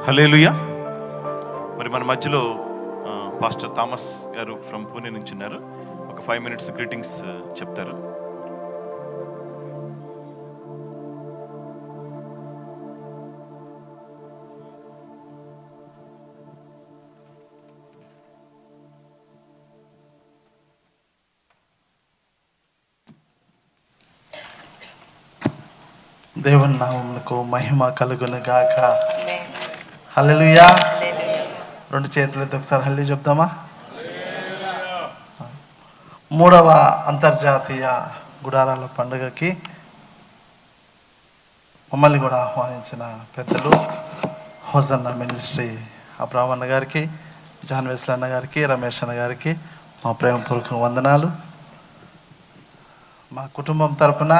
హల్లెలూయా. మరి మన మధ్యలో పాస్టర్ థామస్ గారు ఫ్రమ్ పూణే నుంచి ఉన్నారు. ఒక 5 minutes గ్రీటింగ్స్ చెప్తారు. దేవుని నామమునకు మహిమ కలుగును గాక. హల్లెలూయా. 2 చేతులతో ఒకసారి హల్లెలూయా చెప్దామా? 3వ అంతర్జాతీయ గుడారాల పండుగకి మమ్మల్ని కూడా ఆహ్వానించిన పెద్దలు హోసన్న మినిస్ట్రీ అబ్రాహ్మ అన్న గారికి, జాన్ వెస్లీ అన్న గారికి, రమేష్ అన్న గారికి మా ప్రేమపూర్వక వందనాలు. మా కుటుంబం తరపున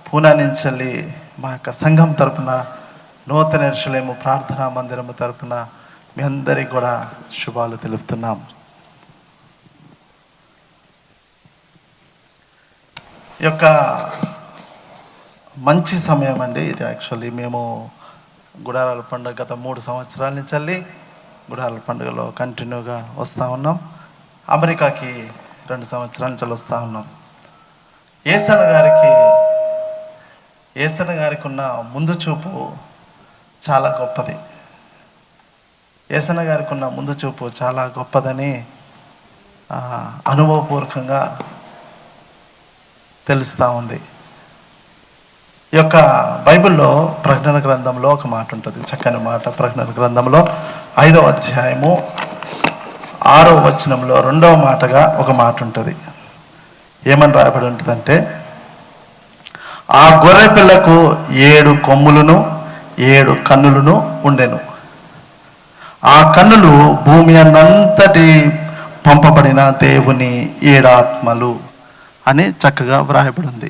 పూనా నుంచి వెళ్ళి మా యొక్క సంఘం తరపున నూతన యెరూషలేము ప్రార్థనా మందిరము తరపున మీ అందరికి కూడా శుభాలు తెలుపుతున్నాం. ఈ యొక్క మంచి సమయం అండి ఇది. యాక్చువల్లీ మేము గుడారాల పండుగ గత 3 సంవత్సరాల నుంచి వెళ్ళి గుడారాల పండుగలో కంటిన్యూగా వస్తూ ఉన్నాం. అమెరికాకి 2 సంవత్సరాల నుంచి వస్తూ ఉన్నాం. యేసన్న గారికి ఉన్న ముందు చూపు చాలా గొప్పది. యేసన్న గారికి ఉన్న ముందు చూపు చాలా గొప్పదని అనుభవపూర్వకంగా తెలుస్తూ ఉంది. ఈ యొక్క బైబిల్లో ప్రకటన గ్రంథంలో ఒక మాట ఉంటుంది, చక్కని మాట. ప్రకటన గ్రంథంలో 5వ అధ్యాయము 6వ వచనంలో 2వ మాటగా ఒక మాట ఉంటుంది. ఏమని రాయబడి ఉంటుందంటే, ఆ గొర్రె పిల్లకు 7 కొమ్ములను 7 కన్నులను ఉండెను. ఆ కన్నులు భూమి అన్నంతటి పంపబడిన దేవుని 7 ఆత్మలు అని చక్కగా వ్రాయబడి ఉంది.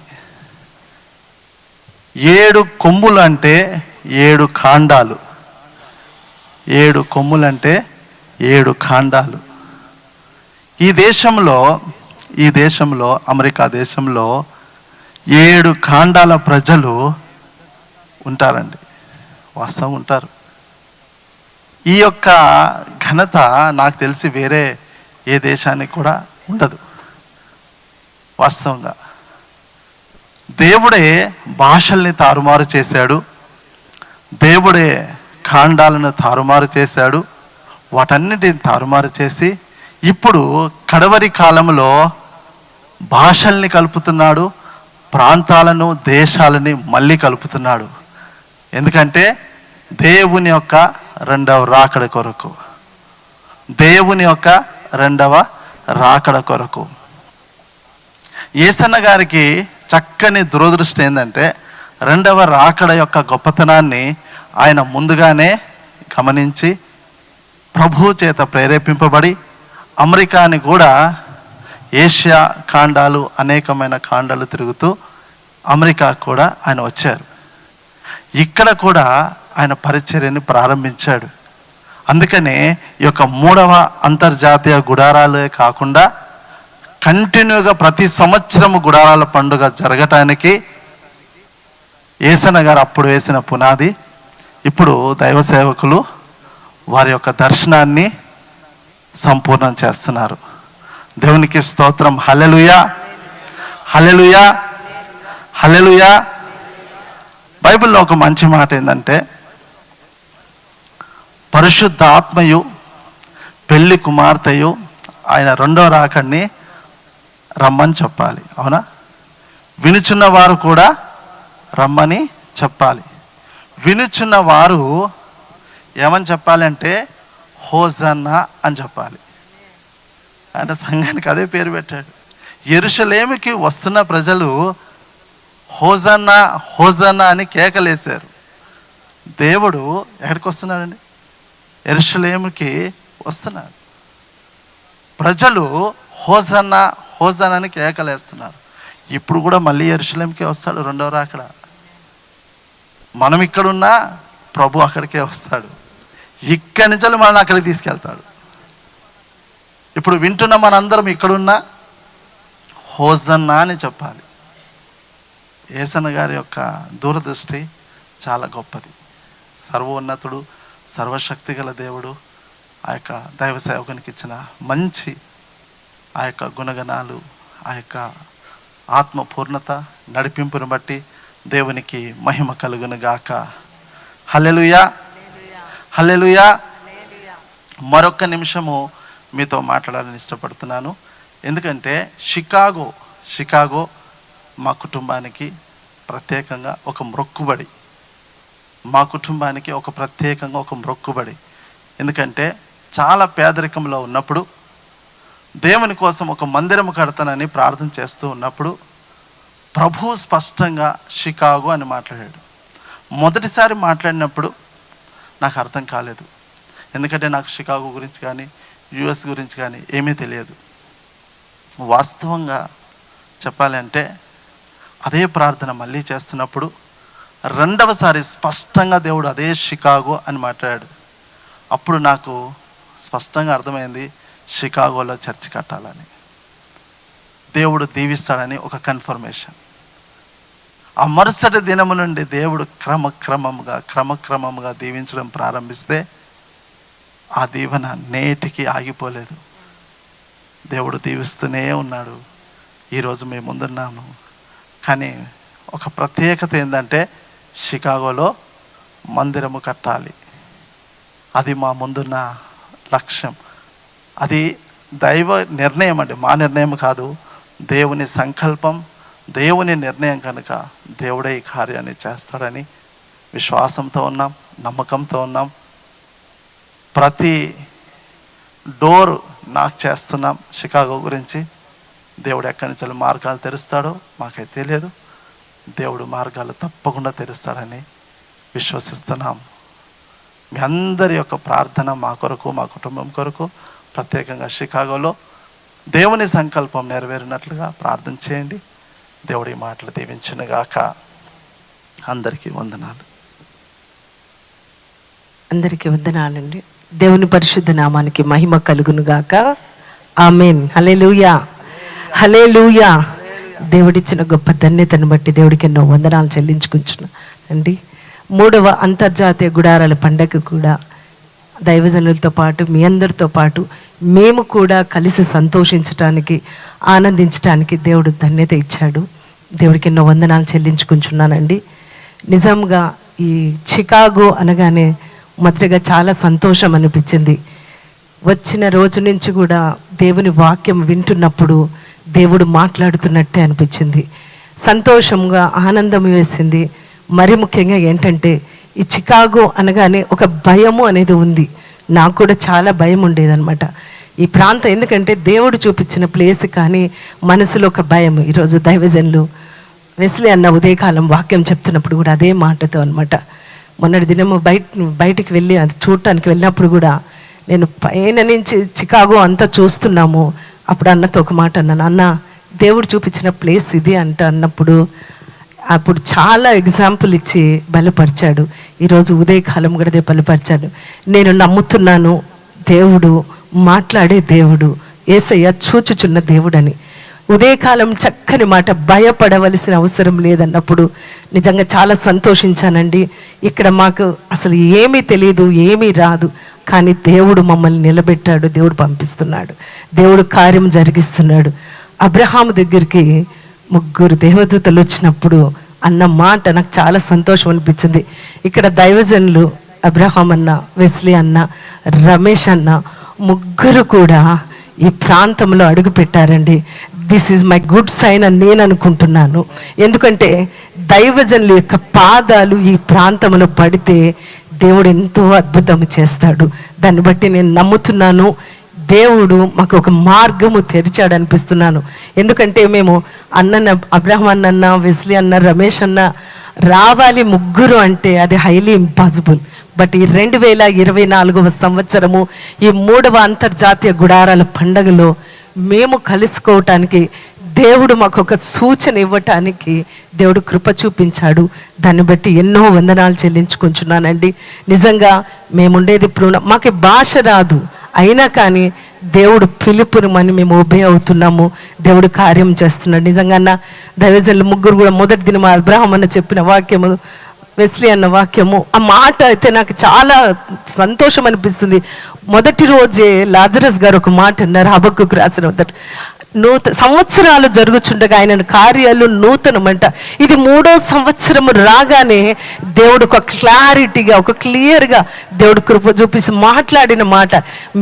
7 కొమ్ములు అంటే 7 కాండాలు. 7 కొమ్ములు అంటే 7 కాండాలు. ఈ దేశంలో అమెరికా దేశంలో 7 కాండాల ప్రజలు ఉంటారండి. వాస్తవం ఉంటారు. ఈ యొక్క ఘనత నాకు తెలిసి వేరే ఏ దేశానికి కూడా ఉండదు. వాస్తవంగా దేవుడే భాషల్ని తారుమారు చేశాడు. దేవుడే కాండాలను తారుమారు చేశాడు. వాటన్నిటిని తారుమారు చేసి ఇప్పుడు కడవరి కాలంలో భాషల్ని కలుపుతున్నాడు, ప్రాంతాలను దేశాలని మళ్ళీ కలుపుతున్నాడు. ఎందుకంటే దేవుని యొక్క 2వ రాకడ కొరకు, దేవుని యొక్క 2వ రాకడ కొరకు. యేసన్న గారికి చక్కని దురదృష్టి ఏంటంటే 2వ రాకడ యొక్క గొప్పతనాన్ని ఆయన ముందుగానే గమనించి ప్రభువు చేత ప్రేరేపింపబడి అమెరికాని కూడా ఏషియా ఖండాలు అనేకమైన ఖండాలు తిరుగుతూ అమెరికా కూడా ఆయన వచ్చారు. ఇక్కడ కూడా ఆయన పరిచర్యని ప్రారంభించాడు. అందుకనే ఈ యొక్క 3వ అంతర్జాతీయ గుడారాలే కాకుండా కంటిన్యూగా ప్రతి సంవత్సరము గుడారాల పండుగ జరగటానికి యేసన్న గారు అప్పుడు వేసిన పునాది. ఇప్పుడు దైవ సేవకులు వారి యొక్క దర్శనాన్ని సంపూర్ణం చేస్తున్నారు. దేవునికి స్తోత్రం. హల్లెలూయా, హల్లెలూయా, హల్లెలూయా. బైబిల్లో ఒక మంచి మాట ఏంటంటే, పరిశుద్ధ ఆత్మయు పెళ్లి కుమార్తెయు ఆయన 2వ రాకడిని రమ్మని చెప్పాలి. అవునా? వినుచున్న వారు కూడా రమ్మని చెప్పాలి. వినుచున్న వారు ఏమని చెప్పాలి అంటే హోసన్నా అని చెప్పాలి. ఆయన సంఘానికి అదే పేరు పెట్టాడు. యెరూషలేముకి వస్తున్న ప్రజలు హోసన్నా హోసన్నా అని కేకలేశారు. దేవుడు ఎక్కడికి వస్తున్నాడండి? యెరూషలేముకి వస్తున్నాడు. ప్రజలు హోసన్నా హోసన్నా అని కేకలేస్తున్నారు. ఇప్పుడు కూడా మళ్ళీ యెరూషలేముకే వస్తాడు 2వ రాకడ. మనం ఇక్కడున్నా ప్రభు అక్కడికే వస్తాడు. ఇక్కడి నుంచి మనల్ని అక్కడికి తీసుకెళ్తాడు. ఇప్పుడు వింటున్న మనందరం ఇక్కడున్నా హోసన్నా అని చెప్పాలి. యేసన్న గారి యొక్క దూరదృష్టి చాలా గొప్పది. సర్వోన్నతుడు, సర్వశక్తి గల దేవుడు ఆ యొక్క దైవ సేవకునికి ఇచ్చిన మంచి ఆ యొక్క గుణగణాలు, ఆ యొక్క ఆత్మ పూర్ణత నడిపింపును బట్టి దేవునికి మహిమ కలుగును గాక. హల్లెలూయా, హల్లెలూయా. మరొక నిమిషము మీతో మాట్లాడాలని ఇష్టపడుతున్నాను. ఎందుకంటే షికాగో మా కుటుంబానికి ప్రత్యేకంగా ఒక మొక్కుబడి. మా కుటుంబానికి ప్రత్యేకంగా ఒక మొక్కుబడి. ఎందుకంటే చాలా పేదరికంలో ఉన్నప్పుడు దేవుని కోసం ఒక మందిరం కడతానని ప్రార్థన చేస్తూ ఉన్నప్పుడు ప్రభు స్పష్టంగా షికాగో అని మాట్లాడాడు. మొదటిసారి మాట్లాడినప్పుడు నాకు అర్థం కాలేదు. ఎందుకంటే నాకు షికాగో గురించి కానీ యుఎస్ గురించి కానీ ఏమీ తెలియదు. వాస్తవంగా చెప్పాలంటే అదే ప్రార్థన మళ్ళీ చేస్తున్నప్పుడు రెండవసారి స్పష్టంగా దేవుడు అదే షికాగో అని మాట్లాడాడు. అప్పుడు నాకు స్పష్టంగా అర్థమైంది, షికాగోలో చర్చ్ కట్టాలని, దేవుడు దీవిస్తాడని ఒక కన్ఫర్మేషన్. ఆ మరుసటి దినము నుండి దేవుడు క్రమక్రమంగా దీవించడం ప్రారంభిస్తే ఆ దీవెన నేటికి ఆగిపోలేదు. దేవుడు దీవిస్తూనే ఉన్నాడు. ఈరోజు మేము ముందున్నాము. కానీ ఒక ప్రత్యేకత ఏంటంటే షికాగోలో మందిరము కట్టాలి. అది మా ముందున్న లక్ష్యం. అది దైవ నిర్ణయం అండి, మా నిర్ణయం కాదు, దేవుని సంకల్పం, దేవుని నిర్ణయం కనుక దేవుడే ఈ కార్యాన్ని చేస్తాడని విశ్వాసంతో ఉన్నాం, నమ్మకంతో ఉన్నాం. ప్రతి డోర్ నాకు చేస్తున్నాం షికాగో గురించి. దేవుడు ఎక్కడి నుంచి మార్గాలు తెరుస్తాడో మాకైతే తెలియదు. దేవుడు మార్గాలు తప్పకుండా తెరుస్తాడని విశ్వసిస్తున్నాం. మీ అందరి యొక్క ప్రార్థన మా కొరకు, మా కుటుంబం కొరకు, ప్రత్యేకంగా షికాగోలో దేవుని సంకల్పం నెరవేరినట్లుగా ప్రార్థన చేయండి. దేవుడి మాటలు దీవించునుగాక. అందరికీ వందనాలు. అందరికీ వందనాలండి. దేవుని పరిశుద్ధ నామానికి మహిమ కలుగునుగాక. ఆమేన్. హల్లెలూయా, హల్లెలూయా. దేవుడిచ్చిన గొప్ప ధన్యతను బట్టి దేవుడికి ఎన్నో వందనాలు చెల్లించుకుంటున్నానండి. 3వ అంతర్జాతీయ గుడారాల పండగ కూడా దైవజనులతో పాటు మీ అందరితో పాటు మేము కూడా కలిసి సంతోషించటానికి, ఆనందించటానికి దేవుడు ధన్యత ఇచ్చాడు. దేవుడికి ఎన్నో వందనాలు చెల్లించుకుంటున్నానండి. నిజంగా ఈ షికాగో అనగానే మొదటిగా చాలా సంతోషం అనిపించింది. వచ్చిన రోజు నుంచి కూడా దేవుని వాక్యం వింటున్నప్పుడు దేవుడు మాట్లాడుతున్నట్టే అనిపించింది. సంతోషంగా ఆనందం వేసింది. మరి ముఖ్యంగా ఏంటంటే ఈ షికాగో అనగానే ఒక భయము అనేది ఉంది. నాకు కూడా చాలా భయం ఉండేదన్నమాట ఈ ప్రాంతం. ఎందుకంటే దేవుడు చూపించిన ప్లేస్, కానీ మనసులో ఒక భయం. ఈరోజు దైవజనులు వెస్లీ అన్న ఉదయకాలం వాక్యం చెప్తున్నప్పుడు కూడా అదే మాటతో అనమాట. మొన్నటి దినము బయటికి వెళ్ళి అది చూడటానికి వెళ్ళినప్పుడు కూడా నేను పైన నుంచి షికాగో అంతా చూస్తున్నాము. అప్పుడు అన్నతో ఒక మాట అన్నాను, అన్న దేవుడు చూపించిన ప్లేస్ ఇది అన్నప్పుడు అప్పుడు చాలా ఎగ్జాంపుల్ ఇచ్చి బలపరిచాడు. ఈరోజు ఉదయకాలం కూడా బలపరిచాడు. నేను నమ్ముతున్నాను దేవుడు మాట్లాడే దేవుడు, యేసయ్య చూచుచున్న దేవుడని. ఉదయకాలం చక్కని మాట, భయపడవలసిన అవసరం లేదన్నప్పుడు నిజంగా చాలా సంతోషించానండి. ఇక్కడ మాకు అసలు ఏమీ తెలియదు, ఏమీ రాదు, కానీ దేవుడు మమ్మల్ని నిలబెట్టాడు, దేవుడు పంపిస్తున్నాడు, దేవుడు కార్యం జరిగిస్తున్నాడు. అబ్రహాము దగ్గరికి 3 దేవదూతలు వచ్చినప్పుడు అన్న మాట నాకు చాలా సంతోషం అనిపించింది. ఇక్కడ దైవజనులు అబ్రహాం అన్న, వెస్లీ అన్న, రమేష్ అన్న 3 కూడా ఈ ప్రాంతంలో అడుగు పెట్టారండి. This is my good sign అని నేను అనుకుంటున్నాను. ఎందుకంటే దైవజనుల యొక్క పాదాలు ఈ ప్రాంతంలో పడితే దేవుడు ఎంతో అద్భుతం చేస్తాడు. దాన్ని బట్టి నేను నమ్ముతున్నాను. దేవుడు మాకు ఒక మార్గము తెరిచాడు అనిపిస్తున్నాను. ఎందుకంటే మేము అబ్రహాం అన్న, వెస్లీ అన్న, రమేష్ అన్న రావాలి 3 అంటే అది హైలీ ఇంపాసిబుల్. బట్ ఈ 2024వ సంవత్సరము ఈ 3వ అంతర్జాతీయ గుడారాల పండగలో మేము కలుసుకోవటానికి దేవుడు మాకు ఒక సూచన ఇవ్వటానికి దేవుడు కృప చూపించాడు. దాన్ని బట్టి ఎన్నో వందనాలు చెల్లించుకుంటున్నానండి. నిజంగా మేముండేది ఇప్పుడు మాకు భాష రాదు, అయినా కానీ దేవుడు పిలుపుని మేము ఒబే అవుతున్నాము. దేవుడు కార్యం చేస్తున్నాడు. నిజంగా దైవజనులు 3 కూడా మొదటి దినం అబ్రహాం అన్న చెప్పిన వాక్యము వెస్లీ అన్న వాక్యము, ఆ మాట అయితే నాకు చాలా సంతోషం అనిపిస్తుంది. మొదటి రోజే లాజరస్ గారు ఒక మాట అన్నారు, హబక్కుకు రాసిన సంవత్సరాలు జరుగుచుండగా ఆయన కార్యాలు నూతనమంట. ఇది 3వ సంవత్సరము రాగానే దేవుడు ఒక క్లారిటీగా, ఒక క్లియర్గా దేవుడు కృప చూపిసి మాట్లాడిన మాట,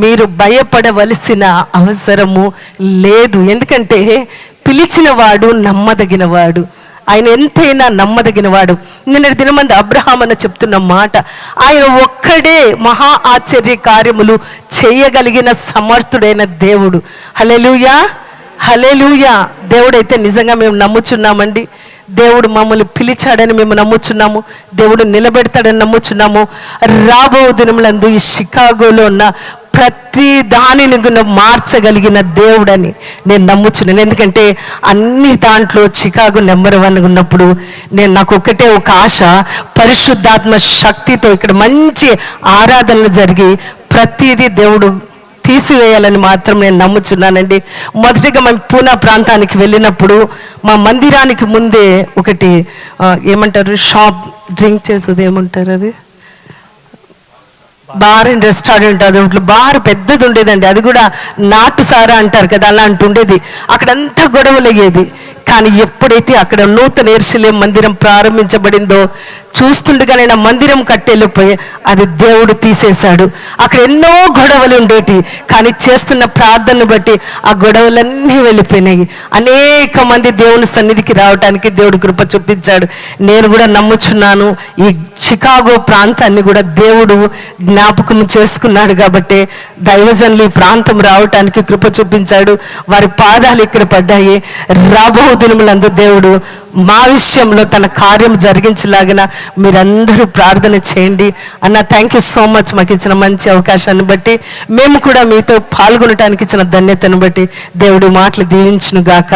మీరు భయపడవలసిన అవసరము లేదు. ఎందుకంటే పిలిచిన వాడు నమ్మదగినవాడు, ఆయన ఎంతైనా నమ్మదగినవాడు. నిన్నటి దినమంది అబ్రహాం అన్న చెప్తున్న మాట, ఆయన ఒక్కడే మహా ఆశ్చర్య కార్యములు చేయగలిగిన సమర్థుడైన దేవుడు. హల్లెలూయా, హల్లెలూయా. దేవుడైతే నిజంగా మేము నమ్ముచున్నామండి. దేవుడు మమ్మల్ని పిలిచాడని మేము నమ్ముచున్నాము. దేవుడు నిలబెడతాడని నమ్ముచున్నాము. రాబో దినములందు ఈ షికాగోలో ఉన్న ప్రతి దానిని మార్చగలిగిన దేవుడని నేను నమ్ముచున్నాను. ఎందుకంటే అన్ని దాంట్లో చికాగో నెంబర్ 1 ఉన్నప్పుడు నాకు ఒకటే ఒక ఆశ, పరిశుద్ధాత్మ శక్తితో ఇక్కడ మంచి ఆరాధనలు జరిగి ప్రతిదీ దేవుడు తీసివేయాలని మాత్రం నేను నమ్ముచున్నానండి. మొదటిగా మేము పూనా ప్రాంతానికి వెళ్ళినప్పుడు మా మందిరానికి ముందే ఒకటి ఏమంటారు, షాప్, డ్రింక్ చేసేది ఏమంటారు, అది బార్ అండ్ రెస్టారెంట్, అది ఒకటి బార్ పెద్దది ఉండేదండి. అది కూడా నాటు సారా అంటారు కదా, అలాంటి ఉండేది. అక్కడంతా గొడవలు అయ్యేది. కానీ ఎప్పుడైతే అక్కడ నూతన యెరూషలేము మందిరం ప్రారంభించబడిందో చూస్తుండగానే నా మందిరం కట్టెళ్ళిపోయి అది దేవుడు తీసేశాడు. అక్కడ ఎన్నో గొడవలు ఉండేటి, కానీ చేస్తున్న ప్రార్థనను బట్టి ఆ గొడవలన్నీ వెళ్ళిపోయినాయి. అనేక మంది దేవుని సన్నిధికి రావడానికి దేవుడు కృప చూపించాడు. నేను కూడా నమ్ముచున్నాను, ఈ షికాగో ప్రాంతాన్ని కూడా దేవుడు జ్ఞాపకం చేసుకున్నాడు. కాబట్టి దైవజనులు ఈ ప్రాంతం రావటానికి కృప చూపించాడు. వారి పాదాలు ఇక్కడ పడ్డాయి. రాబో దినములందు దేవుడు మా విషయంలో తన కార్యం జరిగించలాగిన మీరందరూ ప్రార్థన చేయండి అన్న. థ్యాంక్ యూ సో మచ్, మాకు ఇచ్చిన మంచి అవకాశాన్ని బట్టి, మేము కూడా మీతో పాల్గొనటానికి ఇచ్చిన ధన్యతను బట్టి దేవుడి మాటలు దీవించును గాక.